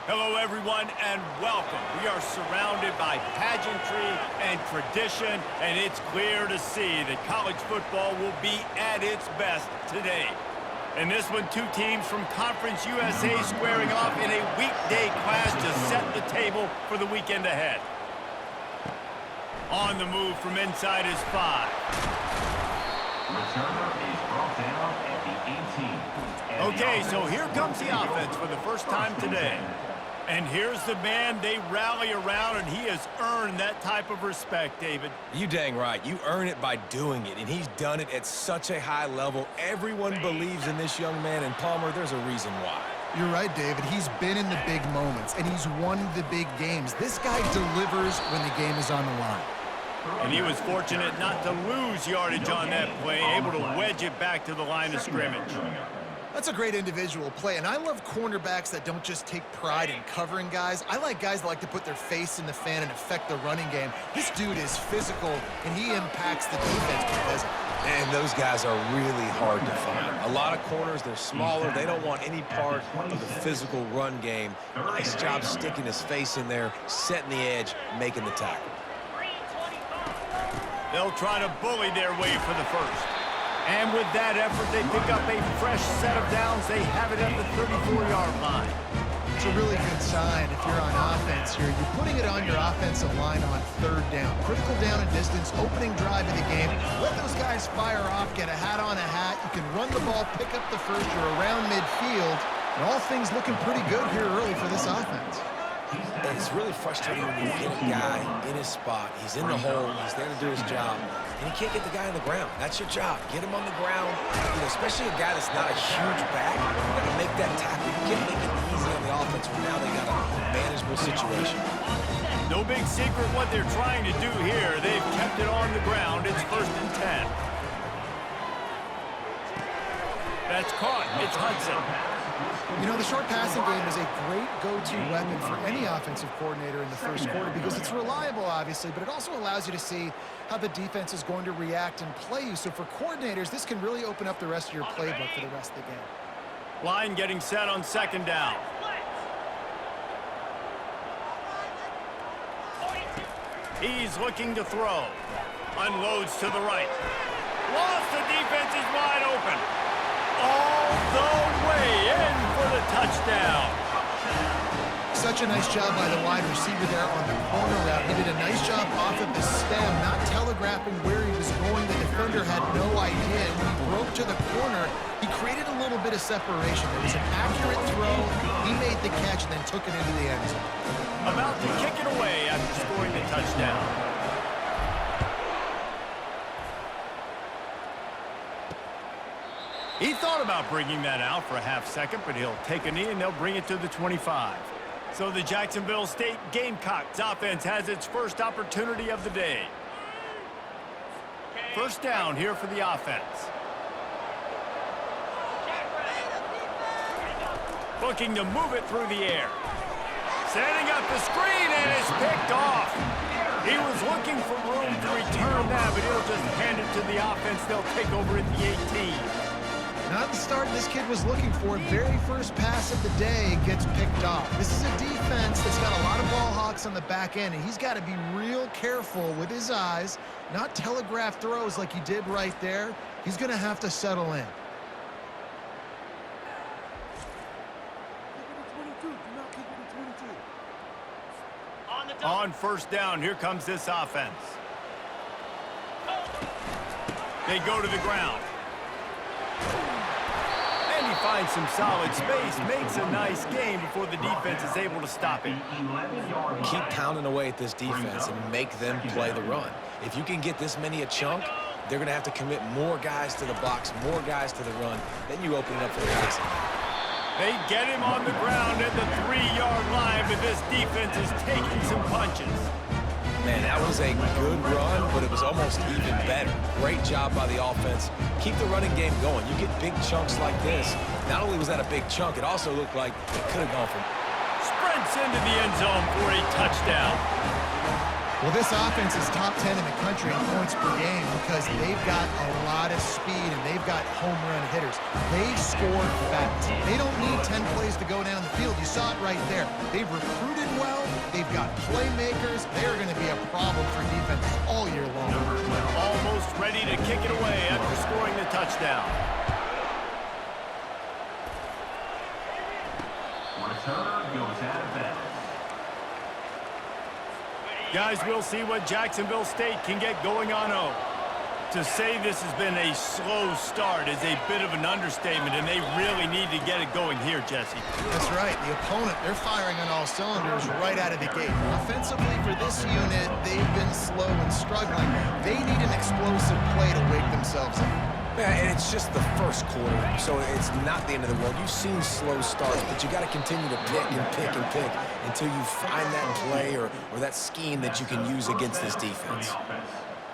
Hello, everyone, and welcome. We are surrounded by pageantry and tradition, and it's clear to see that college football will be at its best today. In this one, two teams from Conference USA squaring off in a weekday clash to set the table for the weekend ahead. On the move from inside is 5. Returner is brought down at the 18. Okay, so here comes the offense for the first time today. And here's the man they rally around, and he has earned that type of respect, David. You dang right. You earn it by doing it, and he's done it at such a high level. Everyone believes in this young man, and Palmer, there's a reason why. You're right, David. He's been in the big moments, and he's won the big games. This guy delivers when the game is on the line. And he was fortunate not to lose yardage on that play, able to wedge it back to the line of scrimmage. That's a great individual play, and I love cornerbacks that don't just take pride in covering guys. I like guys that like to put their face in the fan and affect the running game. This dude is physical, and he impacts the defense because of it. And those guys are really hard to find. A lot of corners, they're smaller. They don't want any part of the physical run game. Nice job sticking his face in there, setting the edge, making the tackle. They'll try to bully their way for the first. And with that effort, they pick up a fresh set of downs. They have it at the 34-yard line. It's a really good sign if you're on offense here. You're putting it on your offensive line on third down. Critical down and distance, opening drive of the game. Let those guys fire off, get a hat on a hat. You can run the ball, pick up the first. You're around midfield. And all things looking pretty good here early for this offense. And it's really frustrating when you get a guy in his spot. He's in the hole. He's there to do his job. And you can't get the guy on the ground. That's your job. Get him on the ground. You know, especially a guy that's not a huge back. You got to make that tackle. You can't make it easy on the offense when now they got a manageable situation. No big secret what they're trying to do here. They've kept it on the ground. It's 1st and 10. That's caught. It's Hudson. You know, the short passing game is a great go-to weapon for any offensive coordinator in the first quarter because it's reliable, obviously, but it also allows you to see how the defense is going to react and play you. So for coordinators, this can really open up the rest of your playbook for the rest of the game. Line getting set on 2nd down. He's looking to throw. Unloads to the right. Lost, the defense is wide open. All the way in for the touchdown. Such a nice job by the wide receiver there on the corner route. He did a nice job off of the stem, not telegraphing where he was going. The defender had no idea. And when he broke to the corner, he created a little bit of separation. It was an accurate throw. He made the catch and then took it into the end zone. About to kick it away after scoring the touchdown. He thought about bringing that out for a half second, but he'll take a knee and they'll bring it to the 25. So the Jacksonville State Gamecocks offense has its first opportunity of the day. 1st down here for the offense. Looking to move it through the air. Setting up the screen, and it's picked off. He was looking for room to return that, but he'll just hand it to the offense. They'll take over at the 18. Not the start this kid was looking for. Very first pass of the day gets picked off. This is a defense that's got a lot of ball hawks on the back end, and he's got to be real careful with his eyes, not telegraph throws like he did right there. He's going to have to settle in. On 1st down, here comes this offense. They go to the ground. And he finds some solid space, makes a nice game before the defense is able to stop it. Keep pounding away at this defense and make them play the run. If you can get this many a chunk, they're going to have to commit more guys to the box, more guys to the run. Then you open it up for the passing. They get him on the ground at the 3-yard line, but this defense is taking some punches. Man, that was a good run, but it was almost even better. Great job by the offense. Keep the running game going. You get big chunks like this. Not only was that a big chunk, it also looked like it could have gone from... Sprints into the end zone for a touchdown. Well, this offense is top 10 in the country in points per game because they've got a lot of speed and they've got home run hitters. They score fast. They don't need 10 plays to go down the field. You saw it right there. They've recruited well. They've got playmakers. They're going to be a problem for defenses all year long. Almost ready to kick it away after scoring the touchdown. Return goes out of bounds. Guys, we'll see what Jacksonville State can get going on home. To say this has been a slow start is a bit of an understatement, and they really need to get it going here, Jesse. That's right. The opponent, they're firing on all cylinders right out of the gate. Offensively, for this unit, they've been slow and struggling. They need an explosive play to wake themselves up. Yeah, and it's just the first quarter, so it's not the end of the world. You've seen slow starts, but you got to continue to pick and pick and pick until you find that play or that scheme that you can use against this defense.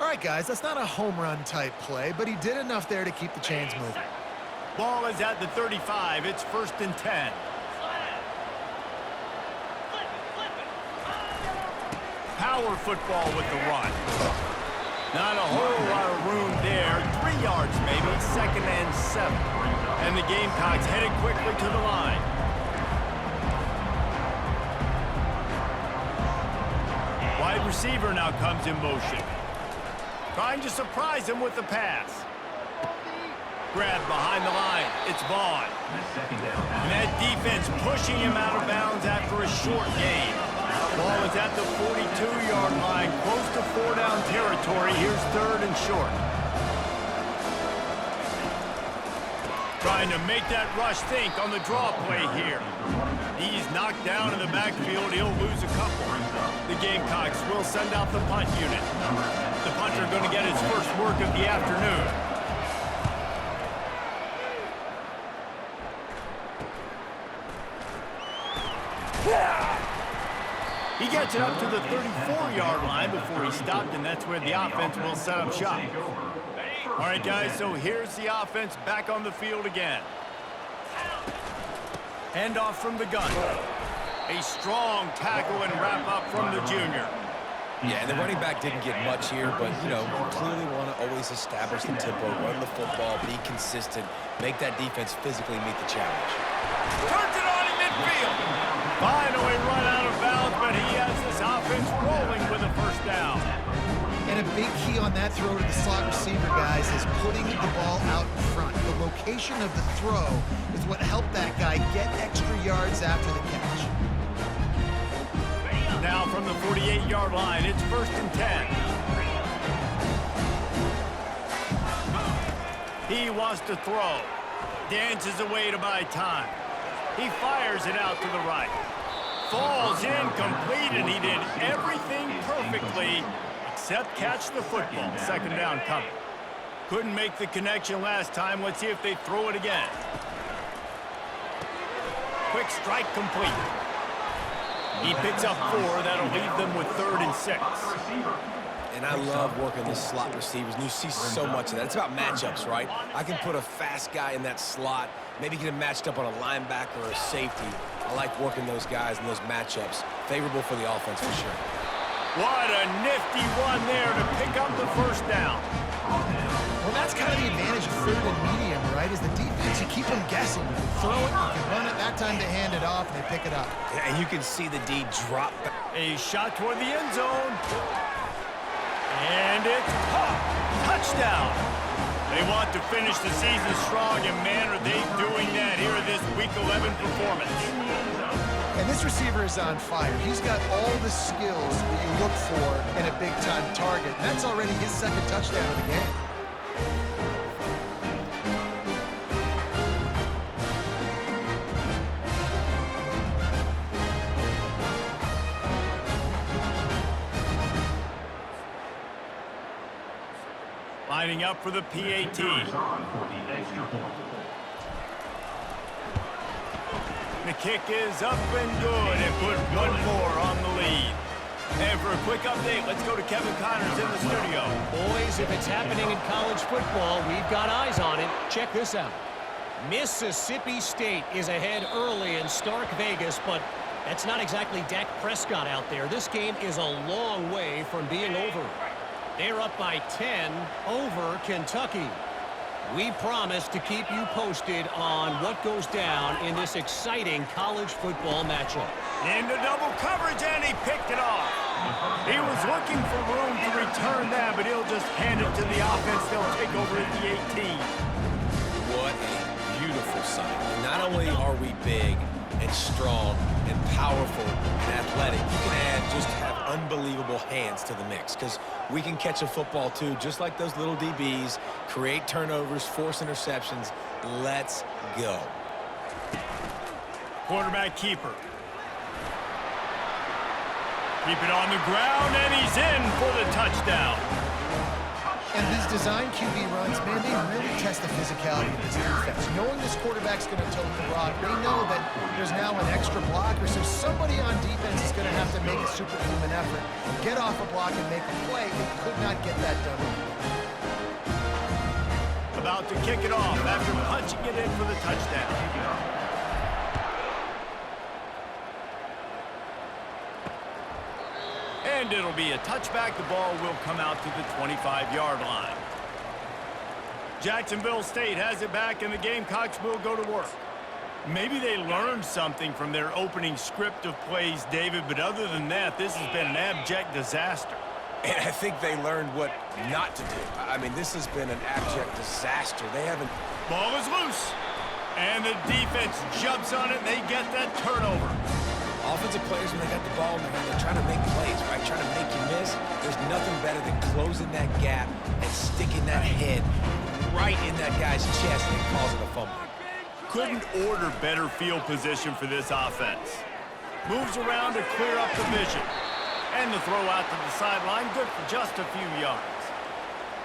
All right, guys, that's not a home run type play, but he did enough there to keep the chains moving. Ball is at the 35. It's 1st and 10. Power football with the run. Not a whole lot of room there. 3 yards maybe, 2nd and 7. And the Gamecocks headed quickly to the line. Wide receiver now comes in motion. Trying to surprise him with the pass. Grabbed behind the line. It's Vaughn. And that defense pushing him out of bounds after a short gain. Ball is at the 42-yard line, close to 4-down territory. Here's 3rd and short. Trying to make that rush think on the draw play here. He's knocked down in the backfield. He'll lose a couple. The Gamecocks will send out the punt unit. The punter going to get his first work of the afternoon. He gets it up to the 34-yard line before he stopped, and that's where the offense will set up shop. All right, guys, so here's the offense back on the field again. Handoff from the gun. A strong tackle and wrap-up from the junior. Yeah, and the running back didn't get much here, but, you know, you clearly want to always establish the tempo, run the football, be consistent, make that defense physically meet the challenge. Turns it on in midfield. Finally run out of bounds, but he has this offense rolling with a 1st down. And a big key on that throw to the slot receiver, guys, is putting the ball out in front. The location of the throw is what helped that guy get extra yards after the catch. Now from the 48-yard line, it's 1st and 10. He wants to throw. Dances away to buy time. He fires it out to the right. Falls incomplete, and he did everything perfectly except catch the football. 2nd down coming. Couldn't make the connection last time. Let's see if they throw it again. Quick strike complete. He picks up 4. That'll leave them with 3rd and 6. And I love working the slot receivers, and you see so much of that. It's about matchups, right? I can put a fast guy in that slot, maybe get him matched up on a linebacker or a safety. I like working those guys in those matchups. Favorable for the offense for sure. What a nifty run there to pick up the 1st down. Well, that's kind of the advantage of 3rd and medium, right, is the defense. You keep them guessing. You can throw it, you can run it, that time to hand it off, and they pick it up. And you can see the D drop back. A shot toward the end zone. And it's caught. Touchdown. They want to finish the season strong, and man, are they doing that here in this Week 11 performance. And this receiver is on fire. He's got all the skills that you look for in a big-time target. And that's already his 2nd touchdown of the game. Lining up for the PAT. The kick is up and good, and put 1 more on the lead. And for a quick update, let's go to Kevin Connors in the studio. Boys, if it's happening in college football, we've got eyes on it. Check this out. Mississippi State is ahead early in Stark Vegas, but That's not exactly Dak Prescott out there. This game is a long way from being over. They're up by 10 over Kentucky. We promise to keep you posted on what goes down in this exciting college football matchup. Into double coverage, and he picked it off. He was looking for room to return that, but he'll just hand it to the offense. They'll take over at the 18. What a beautiful sight. Not only are we big and strong and powerful and athletic, you can add just have unbelievable hands to the mix, because we can catch a football too, just like those little DBs, create turnovers, force interceptions. Let's go. Quarterback keeper. Keep it on the ground, and he's in for the touchdown. And these design QB runs, man, they really test the physicality of this defense. Knowing this quarterback's going to tote the rock, they know that there's now an extra blocker, so somebody on defense is going to have to make a superhuman effort, get off a block and make a play. They could not get that done. About to kick it off after punching it in for the touchdown. And it'll be a touchback. The ball will come out to the 25-yard line. Jacksonville State has it back, and the Gamecocks will go to work. Maybe they learned something from their opening script of plays, David, but other than that, this has been an abject disaster. And I think they learned what not to do. I mean, this has been an abject disaster. They haven't... Ball is loose. And the defense jumps on it, and they get that turnover. Offensive players, when they got the ball in their hand, they're trying to make plays, right? Trying to make you miss. There's nothing better than closing that gap and sticking that head right in that guy's chest and causing a fumble. Couldn't order better field position for this offense. Moves around to clear up the vision. And the throw out to the sideline, good for just a few yards.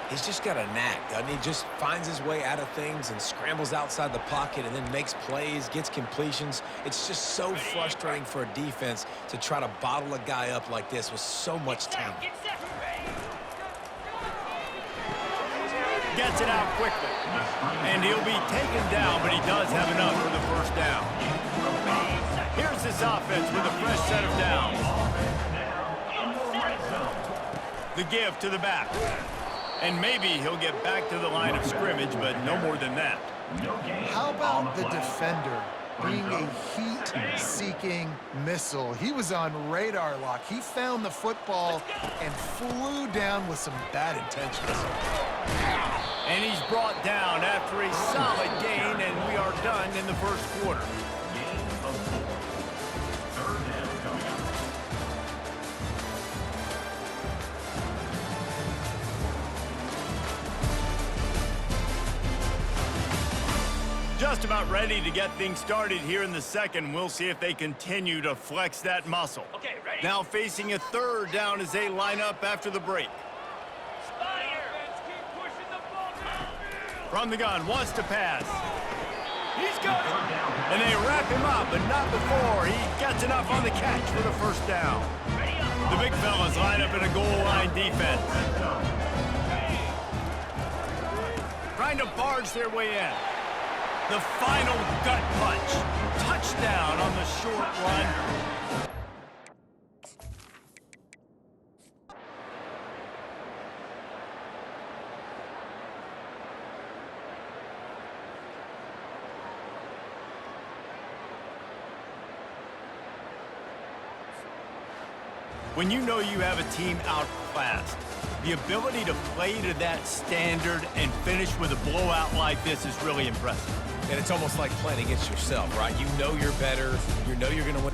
He's just got a knack, doesn't he? Just finds his way out of things and scrambles outside the pocket and then makes plays, gets completions. It's just so frustrating for a defense to try to bottle a guy up like this with so much talent. Gets it out quickly. And he'll be taken down, but he does have enough for the first down. Here's this offense with a fresh set of downs. The give to the back. And maybe he'll get back to the line of scrimmage, but no more than that. How about the defender being a heat-seeking missile? He was on radar lock. He found the football and flew down with some bad intentions. And he's brought down after a solid gain, and we are done in the first quarter. Just about ready to get things started here in the second. We'll see if they continue to flex that muscle. Okay, ready? Now facing a third down as they line up after the break. From the gun, wants to pass. He's got it. And they wrap him up, but not before he gets enough on the catch for the first down. The big fellas line up in a goal line defense. Trying to barge their way in. The final gut punch. Touchdown on the short run. When you know you have a team outclassed, the ability to play to that standard and finish with a blowout like this is really impressive. And it's almost like playing against yourself, right? You know you're better. You know you're going to win.